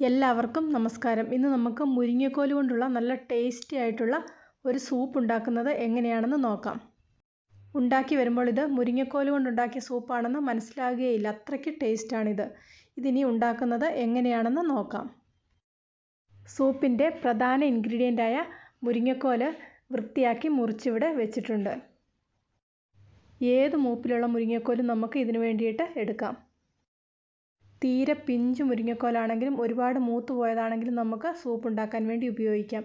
എല്ലാവർക്കും നമസ്കാരം. ഇന്ന് നമുക്ക് മുരിങ്ങക്കോല് കൊണ്ടുള്ള നല്ല ടേസ്റ്റി ആയിട്ടുള്ള ഒരു സൂപ്പ് ഉണ്ടാക്കുന്നത് എങ്ങനെയാണെന്ന് നോക്കാം. ഉണ്ടാക്കി വരുമ്പോൾ ഇത് മുരിങ്ങക്കോല് കൊണ്ടുണ്ടാക്കിയ സൂപ്പാണെന്ന് മനസ്സിലാകുകയില്ല, അത്രയ്ക്ക് ടേസ്റ്റാണിത്. ഇതിനി ഉണ്ടാക്കുന്നത് എങ്ങനെയാണെന്ന് നോക്കാം. സൂപ്പിൻ്റെ പ്രധാന ഇൻഗ്രീഡിയൻ്റായ മുരിങ്ങക്കോല് വൃത്തിയാക്കി മുറിച്ചിവിടെ വെച്ചിട്ടുണ്ട്. ഏത് മൂപ്പിലുള്ള മുരിങ്ങക്കോലും നമുക്ക് ഇതിനു വേണ്ടിയിട്ട് എടുക്കാം. തീരെ പിഞ്ച് മുരിങ്ങക്കോലാണെങ്കിലും ഒരുപാട് മൂത്ത് പോയതാണെങ്കിലും നമുക്ക് സൂപ്പ് ഉണ്ടാക്കാൻ വേണ്ടി ഉപയോഗിക്കാം.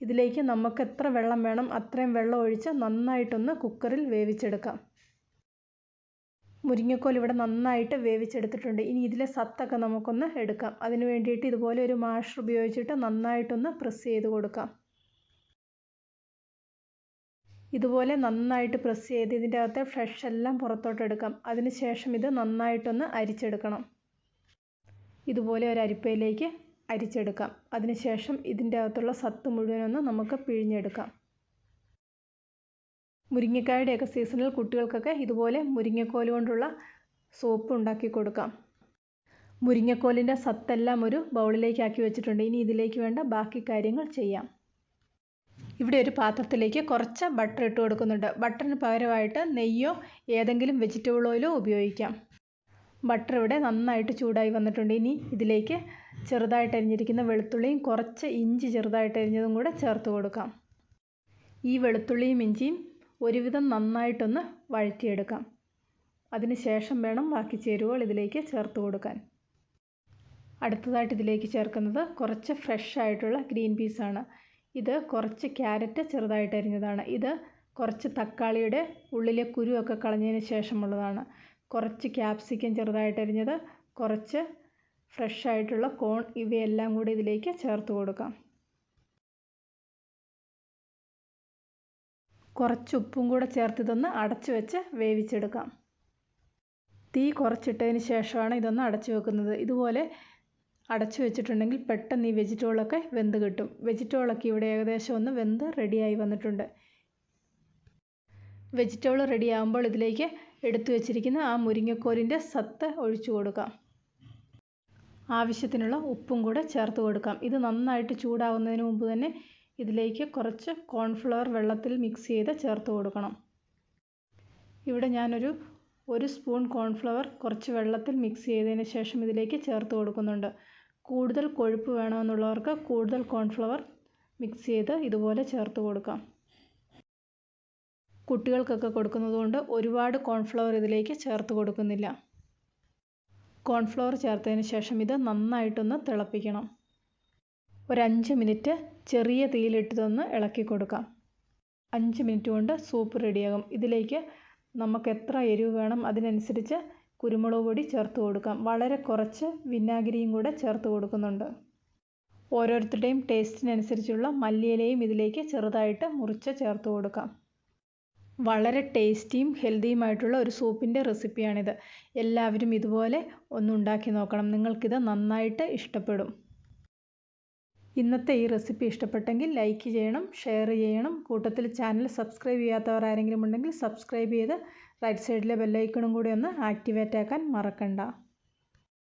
ഇതിലേക്ക് നമുക്ക് എത്ര വെള്ളം വേണം അത്രയും വെള്ളം ഒഴിച്ച് നന്നായിട്ടൊന്ന് കുക്കറിൽ വേവിച്ചെടുക്കാം. മുരിങ്ങക്കോൽ ഇവിടെ നന്നായിട്ട് വേവിച്ചെടുത്തിട്ടുണ്ട്. ഇനി ഇതിലെ സത്തൊക്കെ നമുക്കൊന്ന് എടുക്കാം. അതിന് വേണ്ടിയിട്ട് ഇതുപോലെ ഒരു മാഷർ ഉപയോഗിച്ചിട്ട് നന്നായിട്ടൊന്ന് പ്രസ് ചെയ്ത് കൊടുക്കാം. ഇതുപോലെ നന്നായിട്ട് പ്രസ് ചെയ്ത് ഇതിൻ്റെ അകത്തെ ഫ്ലഷ് എല്ലാം പുറത്തോട്ട് എടുക്കാം. അതിനുശേഷം ഇത് നന്നായിട്ടൊന്ന് അരിച്ചെടുക്കണം. ഇതുപോലെ ഒരു അരിപ്പയിലേക്ക് അരിച്ചെടുക്കാം. അതിനുശേഷം ഇതിൻ്റെ അകത്തുള്ള സത്ത് മുഴുവനൊന്ന് നമുക്ക് പിഴിഞ്ഞെടുക്കാം. മുരിങ്ങക്കായുടെയൊക്കെ സീസണിൽ കുട്ടികൾക്കൊക്കെ ഇതുപോലെ മുരിങ്ങക്കോല് കൊണ്ടുള്ള സൂപ്പ് ഉണ്ടാക്കി കൊടുക്കാം. മുരിങ്ങക്കോലിൻ്റെ സത്തെല്ലാം ഒരു ബൗളിലേക്ക് ആക്കി വെച്ചിട്ടുണ്ട്. ഇനി ഇതിലേക്ക് വേണ്ട ബാക്കി കാര്യങ്ങൾ ചെയ്യാം. ഇവിടെ ഒരു പാത്രത്തിലേക്ക് കുറച്ച് ബട്ടർ ഇട്ട് കൊടുക്കുന്നുണ്ട്. ബട്ടറിന് പകരമായിട്ട് നെയ്യോ ഏതെങ്കിലും വെജിറ്റബിൾ ഓയിലോ ഉപയോഗിക്കാം. ബട്ടർ ഇവിടെ നന്നായിട്ട് ചൂടായി വന്നിട്ടുണ്ട്. ഇനി ഇതിലേക്ക് ചെറുതായിട്ട് അരിഞ്ഞിരിക്കുന്ന വെളുത്തുള്ളിയും കുറച്ച് ഇഞ്ചി ചെറുതായിട്ട് അരിഞ്ഞതും കൂടെ ചേർത്ത് കൊടുക്കാം. ഈ വെളുത്തുള്ളിയും ഇഞ്ചിയും ഒരുവിധം നന്നായിട്ടൊന്ന് വഴറ്റിയെടുക്കാം. അതിനുശേഷം വേണം ബാക്കി ചേരുവകൾ ഇതിലേക്ക് ചേർത്ത് കൊടുക്കാൻ. അടുത്തതായിട്ട് ഇതിലേക്ക് ചേർക്കുന്നത് കുറച്ച് ഫ്രഷ് ആയിട്ടുള്ള ഗ്രീൻ പീസാണ്. ഇത് കുറച്ച് ക്യാരറ്റ് ചെറുതായിട്ട് അരിഞ്ഞതാണ്. ഇത് കുറച്ച് തക്കാളിയുടെ ഉള്ളിലെ കുരുവൊക്കെ കളഞ്ഞതിന് ശേഷമുള്ളതാണ്. കുറച്ച് ക്യാപ്സിക്കം ചെറുതായിട്ട് അരിഞ്ഞത്, കുറച്ച് ഫ്രഷ് ആയിട്ടുള്ള കോൺ, ഇവയെല്ലാം കൂടി ഇതിലേക്ക് ചേർത്ത് കൊടുക്കാം. കുറച്ച് ഉപ്പും കൂടെ ചേർത്ത് ഇതൊന്ന് അടച്ചു വെച്ച് വേവിച്ചെടുക്കാം. തീ കുറച്ചിട്ടതിന് ശേഷമാണ് ഇതൊന്ന് അടച്ചു വെക്കുന്നത്. ഇതുപോലെ അടച്ചു വെച്ചിട്ടുണ്ടെങ്കിൽ പെട്ടെന്ന് ഈ വെജിറ്റബിളൊക്കെ വെന്ത് കിട്ടും. വെജിറ്റബിളൊക്കെ ഇവിടെ ഏകദേശം ഒന്ന് വെന്ത് റെഡിയായി വന്നിട്ടുണ്ട്. വെജിറ്റബിൾ റെഡി ആകുമ്പോൾ ഇതിലേക്ക് എടുത്തു വെച്ചിരിക്കുന്ന ആ മുരിങ്ങക്കോലിൻ്റെ സത്ത് ഒഴിച്ചു കൊടുക്കാം. ആവശ്യത്തിനുള്ള ഉപ്പും കൂടെ ചേർത്ത് കൊടുക്കാം. ഇത് നന്നായിട്ട് ചൂടാവുന്നതിന് മുമ്പ് തന്നെ ഇതിലേക്ക് കുറച്ച് കോൺഫ്ലവർ വെള്ളത്തിൽ മിക്സ് ചെയ്ത് ചേർത്ത് കൊടുക്കണം. ഇവിടെ ഞാനൊരു 1 സ്പൂൺ കോൺഫ്ലവർ കുറച്ച് വെള്ളത്തിൽ മിക്സ് ചെയ്തതിന് ശേഷം ഇതിലേക്ക് ചേർത്ത് കൊടുക്കുന്നുണ്ട്. കൂടുതൽ കൊഴുപ്പ് വേണമെന്നുള്ളവർക്ക് കൂടുതൽ കോൺഫ്ലവർ മിക്സ് ചെയ്ത് ഇതുപോലെ ചേർത്ത് കൊടുക്കാം. കുട്ടികൾക്കൊക്കെ കൊടുക്കുന്നതുകൊണ്ട് ഒരുപാട് കോൺഫ്ലവർ ഇതിലേക്ക് ചേർത്ത് കൊടുക്കുന്നില്ല. കോൺഫ്ലവർ ചേർത്തതിന് ശേഷം ഇത് നന്നായിട്ടൊന്ന് തിളപ്പിക്കണം. ഒരു 5 മിനിറ്റ് ചെറിയ തീയിലിട്ടതൊന്ന് ഇളക്കി കൊടുക്കാം. 5 മിനിറ്റ് കൊണ്ട് സൂപ്പ് റെഡിയാകും. ഇതിലേക്ക് നമുക്ക് എത്ര എരിവ് വേണം അതിനനുസരിച്ച് കുരുമുളക് പൊടി ചേർത്ത് കൊടുക്കാം. വളരെ കുറച്ച് വിനാഗിരിയും കൂടെ ചേർത്ത് കൊടുക്കുന്നുണ്ട്. ഓരോരുത്തരുടെയും ടേസ്റ്റിനനുസരിച്ചുള്ള മല്ലിയിലയും ഇതിലേക്ക് ചെറുതായിട്ട് മുറിച്ച് ചേർത്ത് കൊടുക്കാം. വളരെ ടേസ്റ്റിയും ഹെൽത്തിയുമായിട്ടുള്ള ഒരു സൂപ്പിൻ്റെ റെസിപ്പിയാണിത്. എല്ലാവരും ഇതുപോലെ ഒന്നുണ്ടാക്കി നോക്കണം. നിങ്ങൾക്കിത് നന്നായിട്ട് ഇഷ്ടപ്പെടും. ഇന്നത്തെ ഈ റെസിപ്പി ഇഷ്ടപ്പെട്ടെങ്കിൽ ലൈക്ക് ചെയ്യണം, ഷെയർ ചെയ്യണം. കൂട്ടത്തിൽ ചാനൽ സബ്സ്ക്രൈബ് ചെയ്യാത്തവർ ആരെങ്കിലും ഉണ്ടെങ്കിൽ സബ്സ്ക്രൈബ് ചെയ്ത് റൈറ്റ് സൈഡിലെ ബെല്ലൈക്കണും കൂടി ഒന്ന് ആക്ടിവേറ്റ് ആക്കാൻ മറക്കണ്ട.